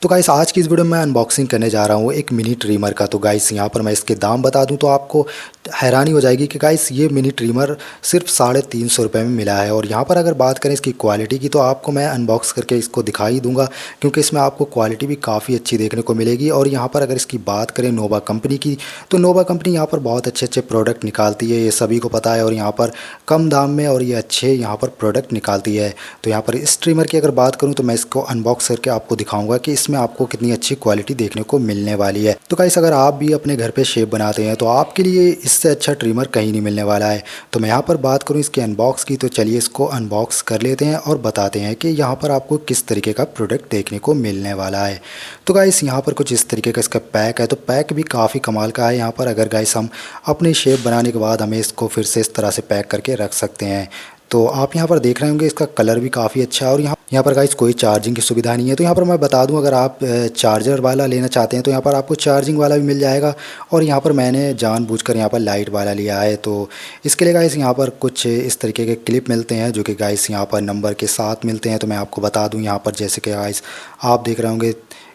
तो गाइस आज की इस वीडियो में मैं अनबॉक्सिंग करने जा रहा हूँ एक मिनी ट्रिमर का। तो गाइस यहाँ पर मैं इसके दाम बता दूँ तो आपको हैरानी हो जाएगी कि गाइस ये मिनी ट्रिमर सिर्फ 350 रुपये में मिला है। और यहाँ पर अगर बात करें इसकी क्वालिटी की तो आपको मैं अनबॉक्स करके इसको दिखा ही दूँगा, क्योंकि इसमें आपको क्वालिटी भी काफ़ी अच्छी देखने को मिलेगी। और यहाँ पर अगर इसकी बात करें नोवा कंपनी की, तो नोवा कंपनी यहाँ पर बहुत अच्छे अच्छे प्रोडक्ट निकालती है, ये सभी को पता है। और यहाँ पर कम दाम में और ये अच्छे यहाँ पर प्रोडक्ट निकालती है। तो यहाँ पर इस ट्रिमर की अगर बात करूँ तो मैं इसको अनबॉक्स करके आपको दिखाऊंगा कि इसमें आपको कितनी अच्छी क्वालिटी देखने को मिलने वाली है। तो गाइस अगर आप भी अपने घर पे शेप बनाते हैं तो आपके लिए इससे अच्छा ट्रिमर कहीं नहीं मिलने वाला है। तो मैं यहाँ पर बात करूँ इसके अनबॉक्स की, तो चलिए इसको अनबॉक्स कर लेते हैं और बताते हैं कि यहाँ पर आपको किस तरीके का प्रोडक्ट देखने को मिलने वाला है। तो गाइस यहाँ पर कुछ इस तरीके का इसका पैक है। तो पैक भी काफ़ी कमाल का है। यहाँ पर अगर गाइस हम अपनी शेप बनाने के बाद हमें इसको फिर से इस तरह से पैक करके रख सकते हैं। तो आप यहाँ पर देख रहे होंगे इसका कलर भी काफ़ी अच्छा है। और यहाँ पर गाइस कोई चार्जिंग की सुविधा नहीं है। तो यहाँ पर मैं बता दूं, अगर आप चार्जर वाला लेना चाहते हैं तो यहाँ पर आपको चार्जिंग वाला भी मिल जाएगा। और यहाँ पर मैंने जानबूझकर यहाँ पर लाइट वाला लिया है। तो इसके लिए गाइस यहाँ पर कुछ इस तरीके के क्लिप मिलते हैं जो कि गाइस यहाँ पर नंबर के साथ मिलते हैं। तो मैं आपको बता दूँ यहाँ पर, जैसे कि गाइस आप देख रहे होंगे,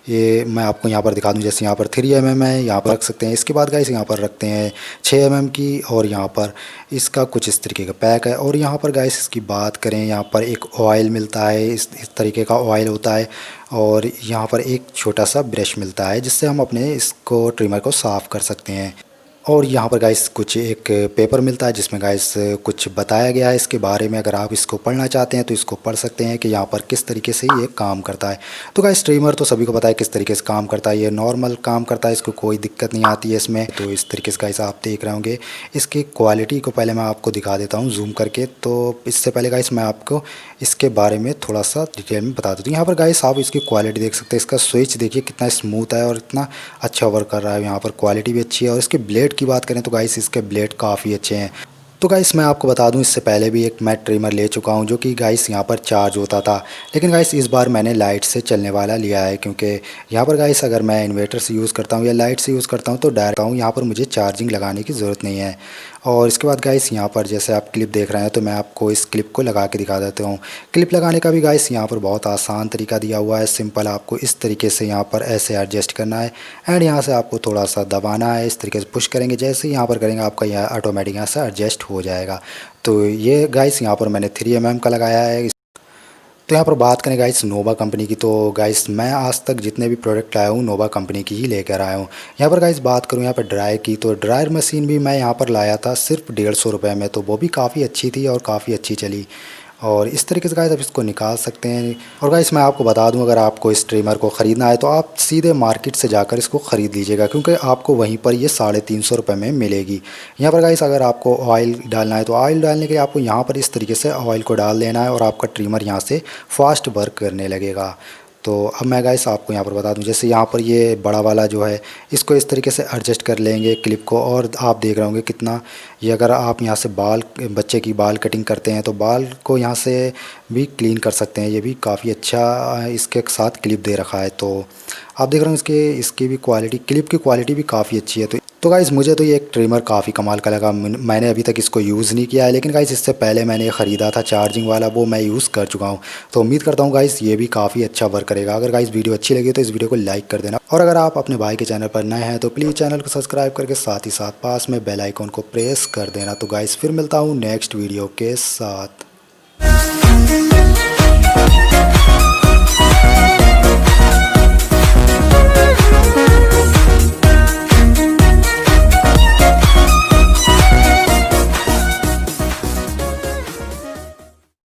ये मैं आपको यहाँ पर दिखा दूँ, जैसे यहाँ पर 3 mm है, यहाँ पर रख सकते हैं। इसके बाद गाइस यहाँ पर रखते हैं 6 mm की। और यहाँ पर इसका कुछ इस तरीके का पैक है। और यहाँ पर गाइस इसकी बात करें, यहाँ पर एक ऑयल मिलता है, इस तरीके का ऑयल होता है। और यहाँ पर एक छोटा सा ब्रश मिलता है जिससे हम अपने इसको ट्रिमर को साफ़ कर सकते हैं। और यहाँ पर गाइस कुछ एक पेपर मिलता है जिसमें गाइस कुछ बताया गया है इसके बारे में। अगर आप इसको पढ़ना चाहते हैं तो इसको पढ़ सकते हैं कि यहाँ पर किस तरीके से ये काम करता है। तो गाइस ट्रिमर तो सभी को पता है किस तरीके से काम करता है, ये नॉर्मल काम करता है, इसको कोई दिक्कत नहीं आती है इसमें। तो इस तरीके से गाइस आप देख रहे होंगे। इसकी क्वालिटी को पहले मैं आपको दिखा देता हूँ जूम करके। तो इससे पहले गाइस मैं आपको इसके बारे में थोड़ा सा डिटेल में बता देता हूँ। यहाँ पर गाइस आप इसकी क्वालिटी देख सकते हैं। इसका स्विच देखिए कितना स्मूथ है और इतना अच्छा वर्क कर रहा है। यहाँ पर क्वालिटी भी अच्छी है। और इसके ब्लेड की बात करें तो गाइस इसके ब्लेड काफ़ी अच्छे हैं। तो गाइस मैं आपको बता दूं, इससे पहले भी एक मैं ट्रिमर ले चुका हूं जो कि गाइस यहाँ पर चार्ज होता था, लेकिन गाइस इस बार मैंने लाइट से चलने वाला लिया है। क्योंकि यहाँ पर गाइस अगर मैं इन्वर्टर से यूज़ करता हूँ या लाइट से यूज़ करता हूँ तो डायरेक्ट यहाँ पर मुझे चार्जिंग लगाने की ज़रूरत नहीं है। और इसके बाद गाइस यहाँ पर जैसे आप क्लिप देख रहे हैं तो मैं आपको इस क्लिप को लगा के दिखा देता हूँ। क्लिप लगाने का भी गाइस यहाँ पर बहुत आसान तरीका दिया हुआ है। सिंपल आपको इस तरीके से यहाँ पर ऐसे एडजस्ट करना है एंड यहाँ से आपको थोड़ा सा दबाना है। इस तरीके से पुश करेंगे, जैसे ही यहाँ पर करेंगे आपका यह ऑटोमेटिक यहाँ से एडजस्ट हो जाएगा। तो ये गाइस यहाँ पर मैंने 3 mm का लगाया है। तो यहाँ पर बात करें गाइस नोवा कंपनी की, तो गाइस मैं आज तक जितने भी प्रोडक्ट लाया हूँ नोवा कंपनी की ही लेकर आया हूँ। यहाँ पर गाइस बात करूँ यहाँ पर ड्राई की, तो ड्रायर मशीन भी मैं यहाँ पर लाया था सिर्फ 150 रुपये में। तो वो भी काफ़ी अच्छी थी और काफ़ी अच्छी चली। और इस तरीके से गाइस आप इसको निकाल सकते हैं। और गाइस मैं आपको बता दूं, अगर आपको इस ट्रिमर को ख़रीदना है तो आप सीधे मार्केट से जाकर इसको ख़रीद लीजिएगा, क्योंकि आपको वहीं पर ये 350 रुपये में मिलेगी। यहाँ पर गाइस अगर आपको ऑयल डालना है तो ऑयल डालने के लिए आपको यहाँ पर इस तरीके से ऑयल को डाल देना है और आपका ट्रिमर यहाँ से फास्ट वर्क करने लगेगा। तो अब मैं गाइस आपको यहाँ पर बता दूं, जैसे यहाँ पर ये बड़ा वाला जो है इसको इस तरीके से एडजस्ट कर लेंगे क्लिप को। और आप देख रहे होंगे कितना ये, अगर आप यहाँ से बच्चे की बाल कटिंग करते हैं तो बाल को यहाँ से भी क्लीन कर सकते हैं। ये भी काफ़ी अच्छा इसके साथ क्लिप दे रखा है। तो आप देख रहे हो इसकी भी क्वालिटी, क्लिप की क्वालिटी भी काफ़ी अच्छी है। तो गाइस मुझे तो ये एक ट्रिमर काफ़ी कमाल का लगा। मैंने अभी तक इसको यूज़ नहीं किया है, लेकिन गाइस इससे पहले मैंने ख़रीदा था चार्जिंग वाला, वो मैं यूज़ कर चुका हूँ। तो उम्मीद करता हूँ गाइस ये भी काफ़ी अच्छा वर्क करेगा। अगर गाइस वीडियो अच्छी लगी तो इस वीडियो को लाइक कर देना। और अगर आप अपने भाई के चैनल पर नए हैं तो प्लीज़ चैनल को सब्सक्राइब करके साथ ही साथ पास में बेल आइकॉन को प्रेस कर देना। तो गाइस फिर मिलता हूँ नेक्स्ट वीडियो के साथ।